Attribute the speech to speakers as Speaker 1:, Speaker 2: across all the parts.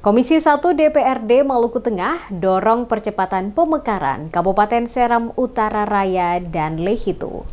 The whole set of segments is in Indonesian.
Speaker 1: Komisi 1 DPRD Maluku Tengah dorong percepatan pemekaran Kabupaten Seram Utara Raya dan Lehitu.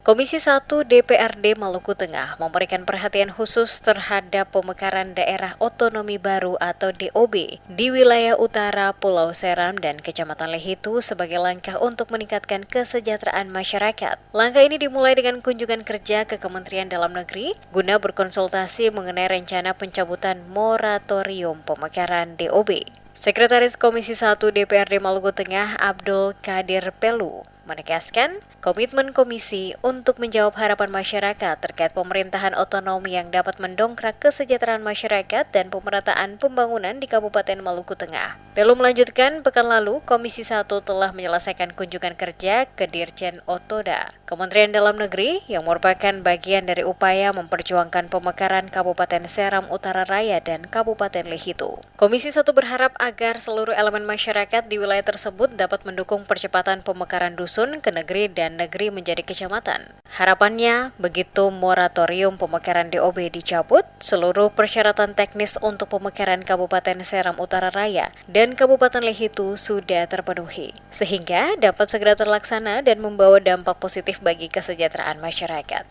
Speaker 1: Komisi 1 DPRD Maluku Tengah memberikan perhatian khusus terhadap pemekaran daerah otonomi baru atau DOB di wilayah utara Pulau Seram dan Kecamatan Lehitu sebagai langkah untuk meningkatkan kesejahteraan masyarakat. Langkah ini dimulai dengan kunjungan kerja ke Kementerian Dalam Negeri guna berkonsultasi mengenai rencana pencabutan moratorium pemekaran DOB. Sekretaris Komisi 1 DPRD Maluku Tengah Abdul Qadir Pelu menegaskan komitmen komisi untuk menjawab harapan masyarakat terkait pemerintahan otonom yang dapat mendongkrak kesejahteraan masyarakat dan pemerataan pembangunan di Kabupaten Maluku Tengah. Pelu melanjutkan, pekan lalu Komisi 1 telah menyelesaikan kunjungan kerja ke Dirjen Otoda, Kementerian Dalam Negeri yang merupakan bagian dari upaya memperjuangkan pemekaran Kabupaten Seram Utara Raya dan Kabupaten Lehitu. Komisi 1 berharap agar seluruh elemen masyarakat di wilayah tersebut dapat mendukung percepatan pemekaran dusun ke negeri dan negeri menjadi kecamatan. Harapannya, begitu moratorium pemekaran DOB dicabut, seluruh persyaratan teknis untuk pemekaran Kabupaten Seram Utara Raya dan Kabupaten Lehitu sudah terpenuhi, sehingga dapat segera terlaksana dan membawa dampak positif bagi kesejahteraan masyarakat.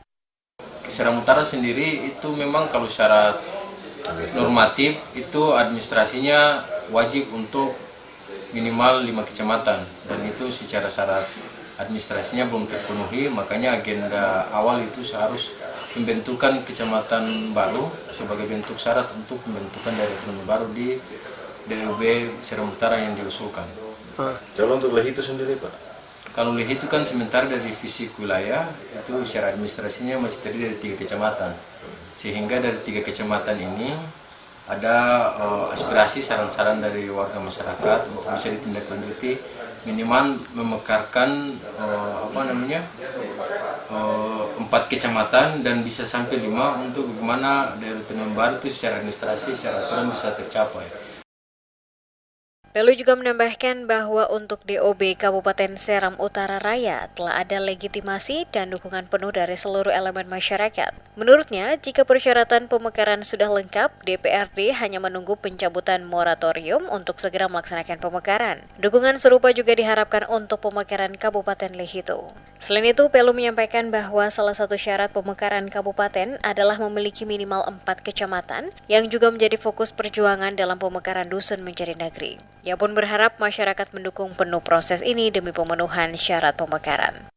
Speaker 2: Seram Utara sendiri itu memang kalau syarat normatif itu administrasinya wajib untuk minimal 5 kecamatan, dan itu secara syarat administrasinya belum terpenuhi, makanya agenda awal itu harus pembentukan kecamatan baru sebagai bentuk syarat untuk pembentukan daerah otonomi baru di DOB Seram Utara yang diusulkan.
Speaker 3: Kalau untuk Lehitu sendiri, Pak?
Speaker 2: Kalau Lehitu kan sementara dari fisik wilayah itu secara administrasinya masih terdiri dari 3 kecamatan, sehingga dari 3 kecamatan ini ada aspirasi saran-saran dari warga masyarakat untuk bisa ditindaklanjuti minimal memekarkan 4 kecamatan dan bisa sampai 5 untuk bagaimana daerah otonomi baru itu secara administrasi, secara aturan bisa tercapai.
Speaker 1: Pelu juga menambahkan bahwa untuk DOB Kabupaten Seram Utara Raya telah ada legitimasi dan dukungan penuh dari seluruh elemen masyarakat. Menurutnya, jika persyaratan pemekaran sudah lengkap, DPRD hanya menunggu pencabutan moratorium untuk segera melaksanakan pemekaran. Dukungan serupa juga diharapkan untuk pemekaran Kabupaten Lehitu. Selain itu, Pelu menyampaikan bahwa salah satu syarat pemekaran kabupaten adalah memiliki minimal 4 kecamatan yang juga menjadi fokus perjuangan dalam pemekaran dusun menjadi negeri. Ia pun berharap masyarakat mendukung penuh proses ini demi pemenuhan syarat pemekaran.